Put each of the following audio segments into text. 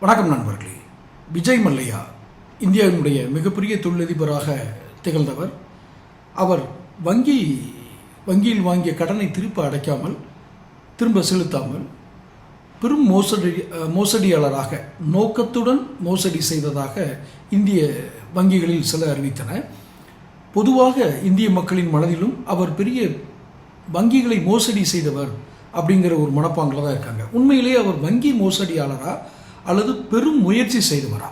வணக்கம் நண்பர்களே. விஜய் மல்லையா இந்தியாவினுடைய மிகப்பெரிய தொழிலதிபராக திகழ்ந்தவர். அவர் வங்கியில் வாங்கிய கடனை திரும்ப செலுத்தாமல் பெரும் மோசடியாளராக நோக்கத்துடன் மோசடி செய்ததாக இந்திய வங்கிகளில் சில அறிவித்தன. பொதுவாக இந்திய மக்களின் மனதிலும் அவர் பெரிய வங்கிகளை மோசடி செய்தவர் அப்படிங்கிற ஒரு மனப்பாங்கில் தான் இருக்காங்க. உண்மையிலேயே அவர் வங்கி மோசடியாளரா அல்லது பெரும் முயற்சி செய்தவரா?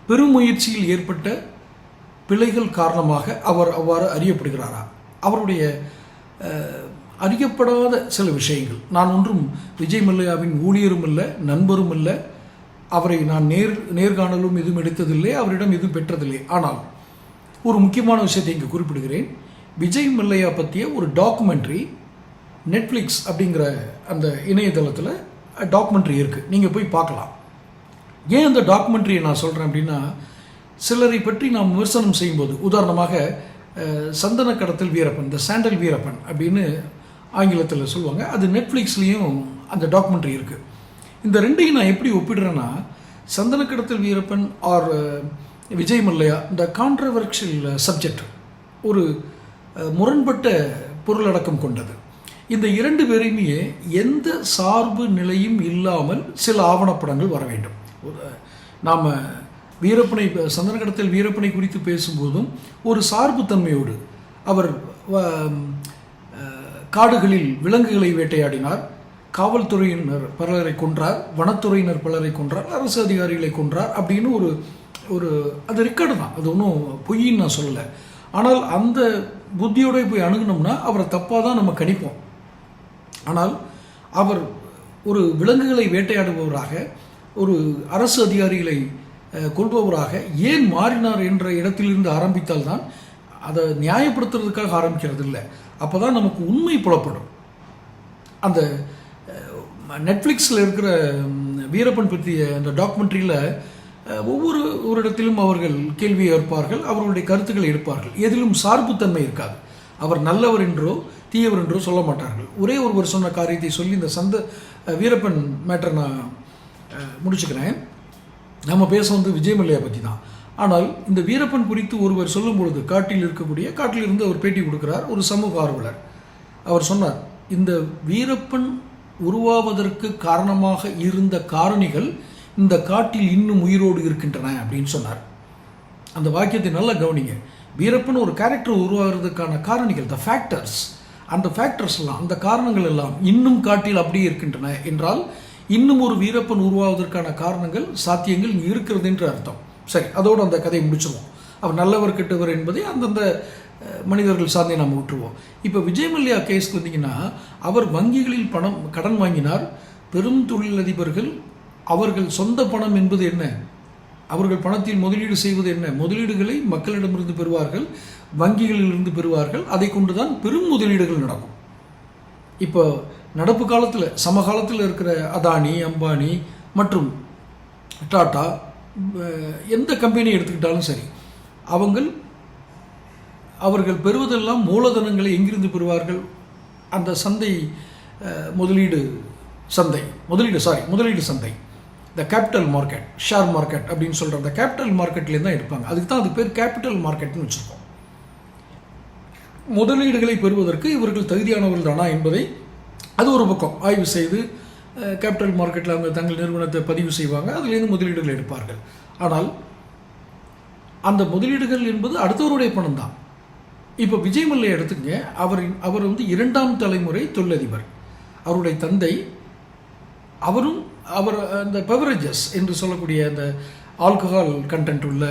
பெரும் முயற்சியில் ஏற்பட்ட பிழைகள் காரணமாக அவர் அவ்வாறு அறியப்படுகிறாரா? அவருடைய அறியப்படாத சில விஷயங்கள். நான் ஒன்றும் விஜய் மல்லையாவின் ஊழியரும் இல்லை, நண்பரும் இல்லை, அவரை நான் நேர்காணலும் எதுவும் எடுத்ததில்லை, அவரிடம் எதுவும் பெற்றதில்லை. ஆனால் ஒரு முக்கியமான விஷயத்தை இங்கு குறிப்பிடுகிறேன். விஜய் மல்லையா பற்றிய ஒரு டாக்குமெண்ட்ரி நெட்ஃப்ளிக்ஸ் அப்படிங்கிற அந்த இணையதளத்தில் டாக்குமெண்ட்ரி இருக்குது, நீங்கள் போய் பார்க்கலாம். ஏன் அந்த டாக்குமெண்ட்ரியை நான் சொல்கிறேன் அப்படின்னா, சிலரை பற்றி நாம் விமர்சனம் செய்யும்போது, உதாரணமாக சந்தன கடத்தல் வீரப்பன், இந்த சாண்டல் வீரப்பன் அப்படின்னு ஆங்கிலத்தில் சொல்லுவாங்க, அது நெட்ஃப்ளிக்ஸ்லேயும் அந்த டாக்குமெண்ட்ரி இருக்குது. இந்த ரெண்டையும் நான் எப்படி ஒப்பிடுறேன்னா, சந்தன கடத்தல் வீரப்பன் ஆர் விஜய் மல்லையா, இந்த கான்ட்ரவர்ஷியல் சப்ஜெக்ட், ஒரு முரண்பட்ட பொருளடக்கம் கொண்டது. இந்த இரண்டு பேரையுமே எந்த சார்பு நிலையும் இல்லாமல் சில ஆவணப்படங்கள் வர வேண்டும். நாம் சந்தன கடத்தல் வீரப்பனை குறித்து பேசும்போதும் ஒரு சார்பு தன்மையோடு, அவர் காடுகளில் விலங்குகளை வேட்டையாடினார், காவல்துறையினர் பலரை கொன்றார், வனத்துறையினர் பலரை கொன்றார், அரசு அதிகாரிகளை கொன்றார் அப்படின்னு ஒரு அது ரெக்கார்டு தான், அது ஒன்றும் பொய்ன்னு நான் சொல்லலை. ஆனால் அந்த புத்தியோடு போய் அணுகுனோம்னா அவரை தப்பாக தான் நம்ம கணிப்போம். ஆனால் அவர் ஒரு விலங்குகளை வேட்டையாடுபவராக, ஒரு அரசு அதிகாரிகளை கொள்பவராக ஏன் மாறினார் என்ற இடத்திலிருந்து ஆரம்பித்தால்தான், அதை நியாயப்படுத்துறதுக்காக ஆரம்பிக்கிறது இல்லை. அப்போ தான் நமக்கு உண்மை புலப்படும். அந்த நெட்ஃப்ளிக்ஸில் இருக்கிற வீரப்பன் பற்றிய அந்த டாக்குமெண்ட்ரியில் ஒவ்வொரு இடத்திலும் அவர்கள் கேள்வி ஏற்பார்கள், அவர்களுடைய கருத்துக்களை எடுப்பார்கள். எதிலும் சார்புத்தன்மை இருக்காது. அவர் நல்லவர் என்றோ தீயவர் என்றோ சொல்ல மாட்டார்கள். ஒருவர் சொன்ன காரியத்தை சொல்லி இந்த வீரப்பன் மேட்டரை நான் முடிச்சுக்கிறேன். நம்ம பேச விஜய் மல்லையா பற்றி தான். ஆனால் இந்த வீரப்பன் குறித்து ஒருவர் சொல்லும் பொழுது, காட்டிலிருந்து அவர் பேட்டி கொடுக்கிறார், ஒரு சமூக ஆர்வலர். அவர் சொன்னார், இந்த வீரப்பன் உருவாவதற்கு காரணமாக இருந்த காரணிகள் இந்த காட்டில் இன்னும் உயிரோடு இருக்கின்றன அப்படின்னு சொன்னார். அந்த வாக்கியத்தை நல்லா கவனிங்க. வீரப்பன் ஒரு கேரக்டர் உருவாகிறதுக்கான காரணிகள், த ஃபேக்டர்ஸ், அந்த ஃபேக்டர்ஸ்லாம், அந்த காரணங்கள் எல்லாம் இன்னும் காட்டில் அப்படியே இருக்கின்றன என்றால், இன்னும் ஒரு வீரப்பன் உருவாவதற்கான காரணங்கள், சாத்தியங்கள் இங்கே இருக்கிறது என்று அர்த்தம். சரி, அதோடு அந்த கதையை முடிச்சுருவோம். அவர் நல்லவர் கெட்டவர் என்பதை அந்தந்த மனிதர்கள் சார்ந்தே நாம் விட்டுருவோம். இப்போ விஜய் மல்லையா கேஸ்க்கு வந்தீங்கன்னா, அவர் வங்கிகளில் கடன் வாங்கினார். பெரும் தொழிலதிபர்கள், அவர்கள் சொந்த பணம் என்பது என்ன? அவர்கள் பணத்தில் முதலீடு செய்வது என்ன? முதலீடுகளை மக்களிடமிருந்து பெறுவார்கள், வங்கிகளிலிருந்து பெறுவார்கள். அதை கொண்டுதான் பெரும் முதலீடுகள் நடக்கும். இப்போ நடப்பு காலத்தில், சமகாலத்தில் இருக்கிற அதானி, அம்பானி மற்றும் டாடா, எந்த கம்பெனியை எடுத்துக்கிட்டாலும் சரி, அவர்கள் பெறுவதெல்லாம் மூலதனங்களை எங்கிருந்து பெறுவார்கள்? அந்த முதலீடு சந்தை, the capital market, share market அப்படின்னு சொல்கிற அந்த கேபிட்டல் மார்க்கெட்லேருந்து தான் எடுப்பாங்க. அதுக்கு பேர் கேபிட்டல் மார்க்கெட்னு வச்சுருக்கோம். முதலீடுகளை பெறுவதற்கு இவர்கள் தகுதியானவர்கள் தானா என்பதை அது ஒரு பக்கம் ஆய்வு செய்து கேபிட்டல் மார்க்கெட்டில் அவங்க தங்கள் நிறுவனத்தை பதிவு செய்வாங்க, அதுலேருந்து முதலீடுகள் எடுப்பார்கள். ஆனால் அந்த முதலீடுகள் என்பது அடுத்தவருடைய பணம் தான். இப்போ விஜய் மல்லையா எடுத்துங்க. அவர் இரண்டாம் தலைமுறை தொழிலதிபர். அவருடைய தந்தை, அவர் அந்த பெவரேஜஸ் என்று சொல்லக்கூடிய அந்த ஆல்கஹால் கண்டென்ட் உள்ள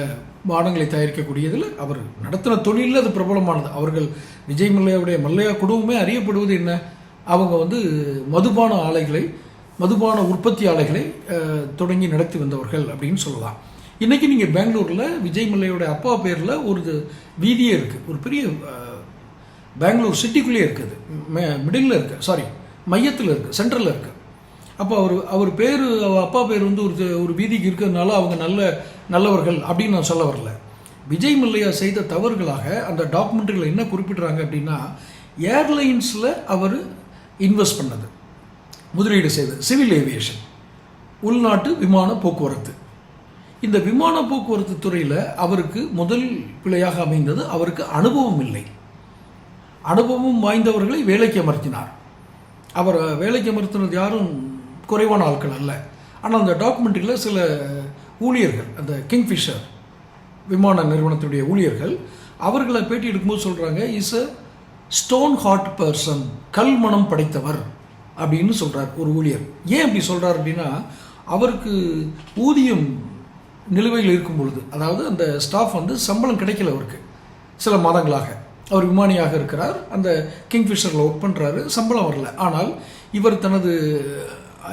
பானங்களை தயாரிக்கக்கூடியதில் அவர் நடத்தின தொழிலில் அது பிரபலமானது. விஜய் மல்லையா குடும்பமே அறியப்படுவது என்ன? அவங்க மதுபான உற்பத்தி ஆலைகளை தொடங்கி நடத்தி வந்தவர்கள் அப்படின்னு சொல்லலாம். இன்றைக்கி நீங்கள் பெங்களூரில் விஜய் மல்லையோட அப்பா பேரில் ஒரு வீதியே இருக்குது, ஒரு பெரிய பெங்களூர் சிட்டிக்குள்ளேயே இருக்குது, மையத்தில் இருக்குது, சென்ட்ரலில் இருக்குது. அப்போ அவர் அப்பா பேர் ஒரு வீதிக்கு இருக்கிறதுனால அவங்க நல்லவர்கள் அப்படின்னு நான் சொல்ல வரல. விஜய் மல்லையா செய்த தவறுகளாக அந்த டாக்குமெண்ட்ரியில் என்ன குறிப்பிட்றாங்க அப்படின்னா, ஏர்லைன்ஸில் அவர் இன்வெஸ்ட் பண்ணது, முதலீடு செய்தது, சிவில் ஏவியேஷன், உள்நாட்டு விமான போக்குவரத்து. இந்த விமான போக்குவரத்து துறையில் அவருக்கு முதல் பிழையாக அமைந்தது அவருக்கு அனுபவம் இல்லை. அனுபவம் வாய்ந்தவர்களை வேலைக்கு அமர்த்தினார். அவர் வேலைக்கு அமர்த்தினது யாரும் குறைவான ஆட்கள் அல்ல. ஆனால் அந்த டாக்குமெண்ட்ரியில் சில ஊழியர்கள், அந்த கிங்ஃபிஷர் விமான நிறுவனத்துடைய ஊழியர்கள், அவர்களை பேட்டி எடுக்கும்போது சொல்கிறாங்க, is a stone heart person, கல் மனம் படைத்தவர் அப்படின்னு சொல்கிறார் ஒரு ஊழியர். ஏன் அப்படி சொல்கிறார் அப்படின்னா, அவருக்கு ஊதியம் நிலுவையில் இருக்கும் பொழுது, அதாவது அந்த ஸ்டாஃப் வந்து சம்பளம் கிடைக்கல அவருக்கு சில மாதங்களாக. அவர் விமானியாக இருக்கிறார், அந்த கிங்ஃபிஷரில் ஒர்க் பண்ணுறாரு, சம்பளம் வரல. ஆனால் இவர் தனது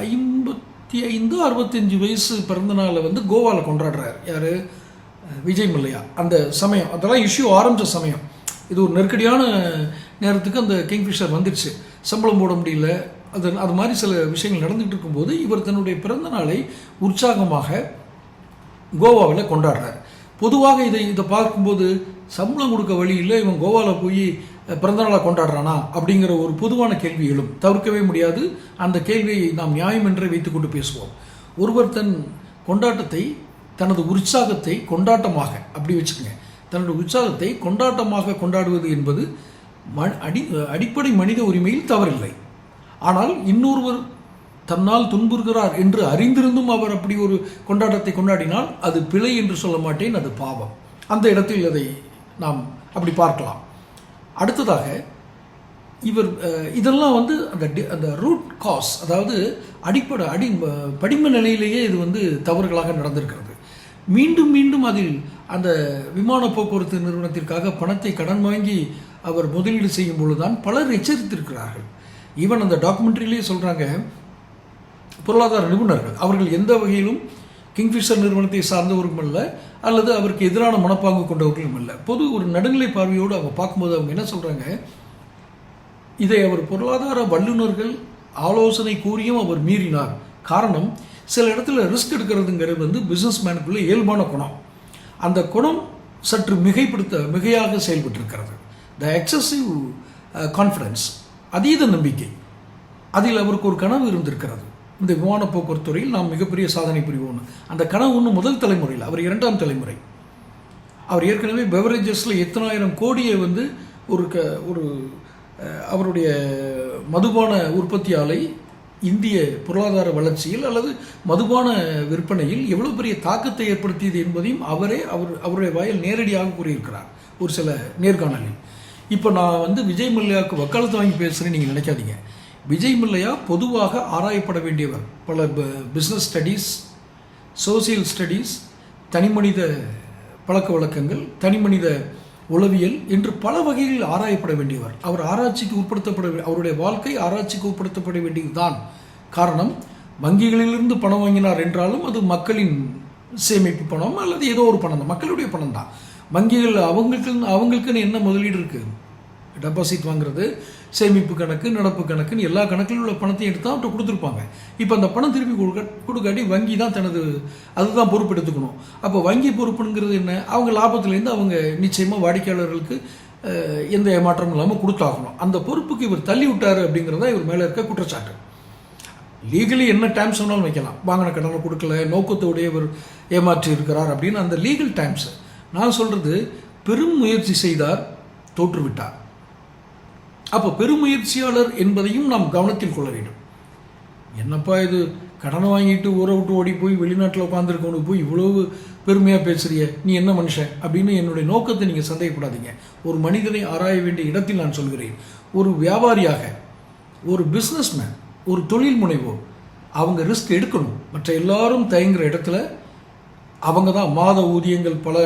55-65 வயசு பிறந்தநாளை வந்து கோவாவில் கொண்டாடுறார். யார்? விஜய் மல்லையா. அந்த சமயம், அதெல்லாம் இஷ்யூ ஆரம்பித்த சமயம், இது ஒரு நெருக்கடியான நேரத்துக்கு அந்த கிங்ஃபிஷர் வந்துடுச்சு, சம்பளம் போட முடியல, அது மாதிரி சில விஷயங்கள் நடந்துகிட்டு இருக்கும்போது இவர் தன்னுடைய பிறந்த நாளை உற்சாகமாக கோவாவில் கொண்டாடுறார். பொதுவாக இதை பார்க்கும்போது சம்பளம் கொடுக்க வழி இல்லை, இவன் கோவாவில் போய் பிறந்தநாளை கொண்டாடுறானா அப்படிங்கிற ஒரு பொதுவான கேள்வி எழும். தவிர்க்கவே முடியாது. அந்த கேள்வியை நாம் நியாயம் என்றே வைத்துக்கொண்டு பேசுவோம். ஒருவர் தன் கொண்டாட்டத்தை, தனது உற்சாகத்தை கொண்டாட்டமாக, அப்படி வச்சுக்கோங்க, தன்னுடைய உற்சாகத்தை கொண்டாட்டமாக கொண்டாடுவது என்பது அடிப்படை மனித உரிமையில் தவறில்லை. ஆனால் இன்னொருவர் தன்னால் துன்புறுகிறார் என்று அறிந்திருந்தும் அவர் அப்படி ஒரு கொண்டாட்டத்தை கொண்டாடினால் அது பிழை என்று சொல்ல மாட்டேன், அது பாவம். அந்த இடத்தில் அதை நாம் அப்படி பார்க்கலாம். அடுத்ததாக இவர் இதெல்லாம் வந்து அந்த ரூட் காஸ், அதாவது படிம நிலையிலேயே இது வந்து தவறுகளாக நடந்திருக்கிறது. மீண்டும் மீண்டும் அதில் அந்த விமான போக்குவரத்து நிறுவனத்திற்காக பணத்தை கடன் வாங்கி அவர் முதலீடு செய்யும் பொழுதுதான் பலர் எச்சரித்திருக்கிறார்கள். ஈவன் அந்த டாக்குமெண்ட்ரியிலே சொல்கிறாங்க, பொருளாதார நிபுணர்கள் அவர்கள் எந்த வகையிலும் கிங்ஃபிஷர் நிறுவனத்தை சார்ந்தவர்களும் அல்ல, அல்லது அவருக்கு எதிரான மனப்பாங்கு கொண்டவர்களும் அல்ல. பொது ஒரு நடுநிலை பார்வையோடு அவங்க பார்க்கும்போது அவங்க என்ன சொல்கிறாங்க, இதை அவர் பொருளாதார வல்லுநர்கள் ஆலோசனை கூறியும் அவர் மீறினார். காரணம், சில இடத்துல ரிஸ்க் எடுக்கிறதுங்கிறது வந்து பிஸ்னஸ் மேனுக்குள்ள இயல்பான குணம். அந்த குணம் சற்று மிகையாக செயல்பட்டிருக்கிறது. த எக்ஸசிவ் கான்ஃபிடன்ஸ், அதீத நம்பிக்கை, அதில் அவருக்கு ஒரு கனவு இருந்திருக்கிறது. இந்த விமான போக்குவரத்து துறையில் நாம் மிகப்பெரிய சாதனை புரிவோம். அந்த கனவு ஒன்று முதல் தலைமுறையில், அவர் 2ஆம் தலைமுறை. அவர் ஏற்கனவே பெவரேஜஸில் எத்தனாயிரம் கோடியை வந்து ஒரு அவருடைய மதுபான உற்பத்தி ஆலை இந்திய பொருளாதார வளர்ச்சியில் அல்லது மதுபான விற்பனையில் எவ்வளோ பெரிய தாக்கத்தை ஏற்படுத்தியது என்பதையும் அவருடைய வாயில் நேரடியாக கூறியிருக்கிறார் ஒரு சில நேர்காணலில். இப்போ நான் வந்து விஜய் மல்லையாவுக்கு வக்காலத்து வாங்கி பேசுகிறேன்னு நீங்கள் நினைக்காதீங்க. விஜய் மல்லையா பொதுவாக ஆராயப்பட வேண்டியவர். பல பிஸ்னஸ் ஸ்டடீஸ், சோசியல் ஸ்டடீஸ், தனிமனித பழக்க வழக்கங்கள், தனிமனித உளவியல் என்று பல வகைகளில் ஆராயப்பட வேண்டியவர். அவர் ஆராய்ச்சிக்கு அவருடைய வாழ்க்கை ஆராய்ச்சிக்கு உட்படுத்தப்பட வேண்டியதுதான். காரணம், வங்கிகளிலிருந்து பணம் வாங்கினார் என்றாலும் அது மக்களின் சேமிப்பு பணம் அல்லது ஏதோ ஒரு பணம் தான், மக்களுடைய பணம் தான். வங்கிகள் அவங்களுக்குன்னு என்ன முதலீடு இருக்குது? டெபாசிட் வாங்குறது, சேமிப்பு கணக்கு, நடப்பு கணக்குன்னு எல்லா கணக்கில் உள்ள பணத்தையும் எடுத்து அவர்கிட்ட கொடுத்துருப்பாங்க. இப்போ அந்த பணம் திருப்பி கொடுக்காட்டி வங்கி தான் அதுதான் பொறுப்பு எடுத்துக்கணும். அப்போ வங்கி பொறுப்புங்கிறது என்ன? அவங்க லாபத்துலேருந்து அவங்க நிச்சயமாக வாடிக்கையாளர்களுக்கு எந்த ஏமாற்றமும் இல்லாமல் கொடுத்தாகணும். அந்த பொறுப்புக்கு இவர் தள்ளி விட்டார் அப்படிங்கிறதா இவர் மேலே இருக்க குற்றச்சாட்டு. லீகலி என்ன டைம்ஸ் வேணாலும் வைக்கலாம். வாங்கின கடனை கொடுக்கல, நோக்கத்தோடைய இவர் ஏமாற்றி இருக்கிறார் அப்படின்னு அந்த லீகல் டைம்ஸ். நான் சொல்கிறது, பெரும் முயற்சி செய்தார், தோற்றுவிட்டார். அப்போ பெருமுயற்சியாளர் என்பதையும் நாம் கவனத்தில் கொள்ள வேண்டும். என்னப்பா இது, கடனை வாங்கிட்டு ஊரை விட்டு ஓடி போய் வெளிநாட்டில் உட்காந்துருக்கவனுக்கு போய் இவ்வளவு பெருமையாக பேசுறிய, நீ என்ன மனுஷன் அப்படின்னு என்னுடைய நோக்கத்தை நீங்கள் சந்தேகப்படாதீங்க. ஒரு மனிதனை ஆராய வேண்டிய இடத்தில் நான் சொல்கிறேன். ஒரு வியாபாரியாக, ஒரு பிஸ்னஸ்மேன், ஒரு தொழில் முனைவோர், அவங்க ரிஸ்க் எடுக்கணும். மற்ற எல்லாரும் தயங்குற இடத்துல அவங்க தான் மாத ஊதியங்கள் பல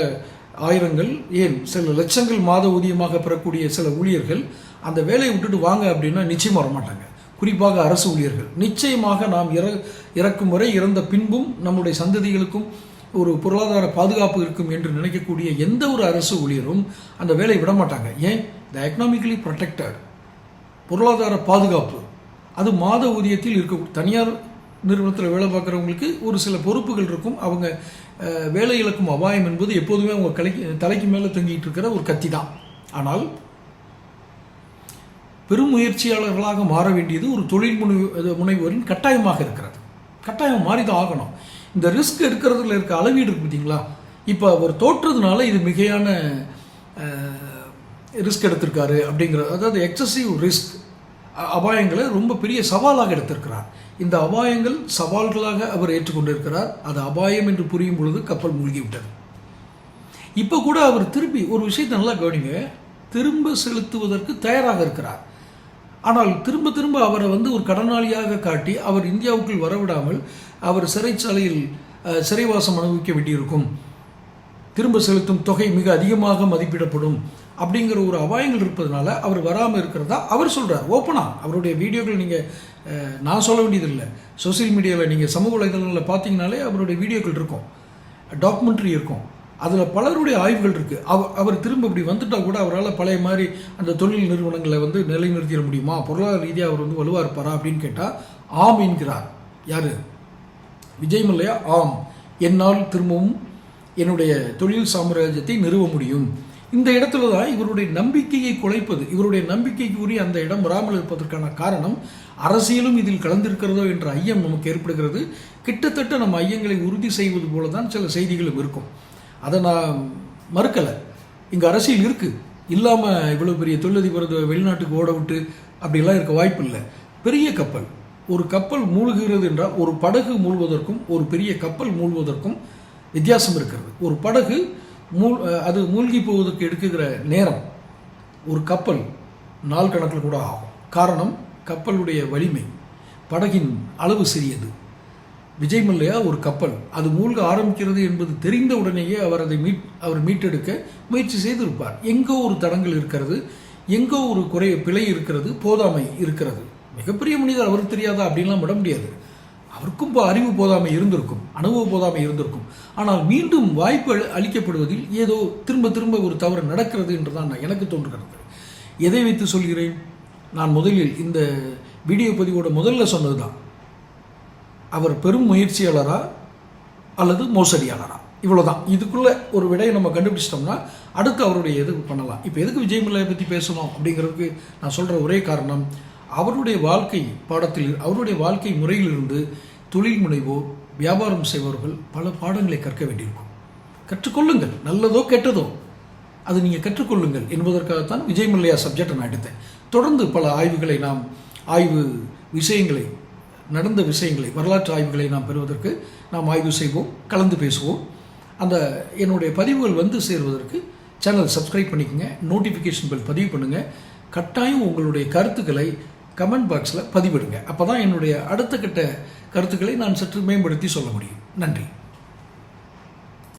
ஆயிரங்கள், ஏன் சில லட்சங்கள் மாத ஊதியமாக பெறக்கூடிய சில ஊழியர்கள் அந்த வேலையை விட்டுட்டு வாங்க அப்படின்னா நிச்சயமாக வரமாட்டாங்க. குறிப்பாக அரசு ஊழியர்கள். நிச்சயமாக நாம் இறக்கும் வரை, இறந்த பின்பும் நம்முடைய சந்ததிகளுக்கும் ஒரு பொருளாதார பாதுகாப்பு இருக்கும் என்று நினைக்கக்கூடிய எந்த ஒரு அரசு ஊழியரும் அந்த வேலையை விட மாட்டாங்க. ஏன்? த எக்கனாமிக்கலி ப்ரொடெக்டட், பொருளாதார பாதுகாப்பு அது மாத ஊதியத்தில் இருக்க. தனியார் நிறுவனத்தில் வேலை பார்க்குறவங்களுக்கு ஒரு சில பொறுப்புகள் இருக்கும். அவங்க வேலை இழக்கும் அபாயம் என்பது எப்போதுமே அவங்க தலைக்கு மேலே தொங்கிட்டு இருக்கிற ஒரு கத்தி தான். ஆனால் பெரும் முயற்சியாளர்களாக மாற வேண்டியது ஒரு தொழில் முனைவோரின் கட்டாயமாக இருக்கிறது. கட்டாயம் மாறி தான் ஆகணும். இந்த ரிஸ்க் எடுக்கிறதுல இருக்க அளவீடு இருக்கு பார்த்தீங்களா, இப்போ அவர் தோற்றதுனால இது மிகையான ரிஸ்க் எடுத்திருக்காரு அப்படிங்கிற, அதாவது எக்ஸசிவ் ரிஸ்க், அபாயங்களை ரொம்ப பெரிய சவாலாக எடுத்திருக்கிறார். இந்த அபாயங்கள் சவால்களாக அவர் ஏற்றுக்கொண்டிருக்கிறார். அது அபாயம் என்று புரியும் பொழுது கப்பல் மூழ்கிவிட்டது. இப்போ கூட அவர் திரும்பி ஒரு விஷயத்தை நல்லா கவனிங்க, திரும்ப செலுத்துவதற்கு தயாராக இருக்கிறார். ஆனால் திரும்ப திரும்ப அவரை ஒரு கடனாளியாக காட்டி அவர் இந்தியாவுக்குள் வரவிடாமல் அவர் சிறைச்சாலையில் சிறைவாசம் அனுபவிக்க வேண்டியிருக்கும், திரும்ப செலுத்தும் தொகை மிக அதிகமாக மதிப்பிடப்படும் அப்படிங்கிற ஒரு அபாயங்கள் இருப்பதனால அவர் வராமல் இருக்கிறதா அவர் சொல்கிறார் ஓப்பனாக. அவருடைய வீடியோக்கள் நீங்கள் நான் சொல்ல வேண்டியதில்லை, சோசியல் மீடியாவில் நீங்கள் சமூக வலைதளங்களில் பார்த்தீங்கனாலே அவருடைய வீடியோக்கள் இருக்கும், டாக்குமெண்ட்ரி இருக்கும், அதில் பலருடைய ஆய்வுகள் இருக்குது. அவர் திரும்ப இப்படி வந்துட்டால் கூட அவரால் பழைய மாதிரி அந்த தொழில் நிறுவனங்களை நிலைநிறுத்திட முடியுமா, பொருளாதார ரீதியாக அவர் வலுவாக இருப்பாரா அப்படின்னு கேட்டால் ஆம் என்கிறார். யார்? விஜய் மல்லையா. ஆம், என்னால் திரும்பவும் என்னுடைய தொழில் சாம்ராஜ்யத்தை நிறுவ முடியும். இந்த இடத்துல தான் இவருடைய நம்பிக்கையை குலைப்பது, இவருடைய நம்பிக்கைக்கு உரிய அந்த இடம் வராமல் இருப்பதற்கான காரணம் அரசியலும் இதில் கலந்திருக்கிறதோ என்ற ஐயம் நமக்கு ஏற்படுகிறது. கிட்டத்தட்ட நம்ம ஐயங்களை உறுதி செய்வது போல தான் சில செய்திகளும் இருக்கும். அதை நான் மறுக்கலை, இங்கே அரசியல் இருக்குது, இல்லாமல் இவ்வளோ பெரிய தொழிலதிபர் வெளிநாட்டுக்கு ஓட விட்டு அப்படிலாம் இருக்க வாய்ப்பு இல்லை. பெரிய கப்பல், ஒரு கப்பல் மூழ்குகிறது என்றால் ஒரு படகு மூழ்வதற்கும் ஒரு பெரிய கப்பல் மூழ்வதற்கும் வித்தியாசம் இருக்கிறது. ஒரு படகு அது மூழ்கி போவதற்கு எடுக்குகிற நேரம் ஒரு கப்பல் நாள் கணக்கில் கூட ஆகும். காரணம் கப்பலுடைய வலிமை, படகின் அளவு சிறியது. விஜய் மல்லையா ஒரு கப்பல், அது மூழ்க ஆரம்பிக்கிறது என்பது தெரிந்த உடனேயே அவர் மீட்டெடுக்க முயற்சி செய்திருப்பார். எங்கோ ஒரு தடங்கள் இருக்கிறது, எங்கோ ஒரு பிழை இருக்கிறது, போதாமை இருக்கிறது. மிகப்பெரிய மனிதர் அவருக்கு தெரியாதா அப்படின்லாம் விட முடியாது. அவருக்கும் இப்போ அறிவு போதாமை இருந்திருக்கும், அனுபவ போதாமை இருந்திருக்கும். ஆனால் மீண்டும் வாய்ப்பு அளிக்கப்படுவதில் ஏதோ திரும்ப திரும்ப ஒரு தவறு நடக்கிறது என்று தான் எனக்கு தோன்றுகிறது. எதை வைத்து சொல்கிறேன்? நான் முதலில் இந்த வீடியோ பதிவோட முதல்ல சொன்னது தான், அவர் பெரும் முயற்சியாளரா அல்லது மோசடியாளரா, இவ்வளோதான். இதுக்குள்ளே ஒரு விடையை நம்ம கண்டுபிடிச்சிட்டோம்னா அடுத்து அவருடைய எதுக்கு பண்ணலாம். இப்போ எதுக்கு விஜய் மல்லையை பற்றி பேசணும் அப்படிங்கிறதுக்கு நான் சொல்கிற ஒரே காரணம், அவருடைய வாழ்க்கை பாடத்தில், அவருடைய வாழ்க்கை முறையிலிருந்து தொழில் முனைவோர், வியாபாரம் செய்பவர்கள் பல பாடங்களை கற்க வேண்டியிருக்கும். கற்றுக்கொள்ளுங்கள், நல்லதோ கெட்டதோ அது நீங்கள் கற்றுக்கொள்ளுங்கள் என்பதற்காகத்தான் விஜய் மல்லையா சப்ஜெக்டை நான் எடுத்தேன். தொடர்ந்து பல ஆய்வுகளை நடந்த விஷயங்களை, வரலாற்று ஆய்வுகளை நாம் பெறுவதற்கு நாம் ஆய்வு செய்வோம், கலந்து பேசுவோம். என்னுடைய பதிவுகள் சேர்வதற்கு சேனல் சப்ஸ்கிரைப் பண்ணிக்கோங்க, நோட்டிஃபிகேஷன் பெல் பதிவு பண்ணுங்கள். கட்டாயம் உங்களுடைய கருத்துக்களை கமெண்ட் பாக்ஸில் பதிவிடுங்க. அப்போ தான் என்னுடைய அடுத்த கட்ட கருத்துக்களை நான் சற்று மேம்படுத்தி சொல்ல முடியும். நன்றி.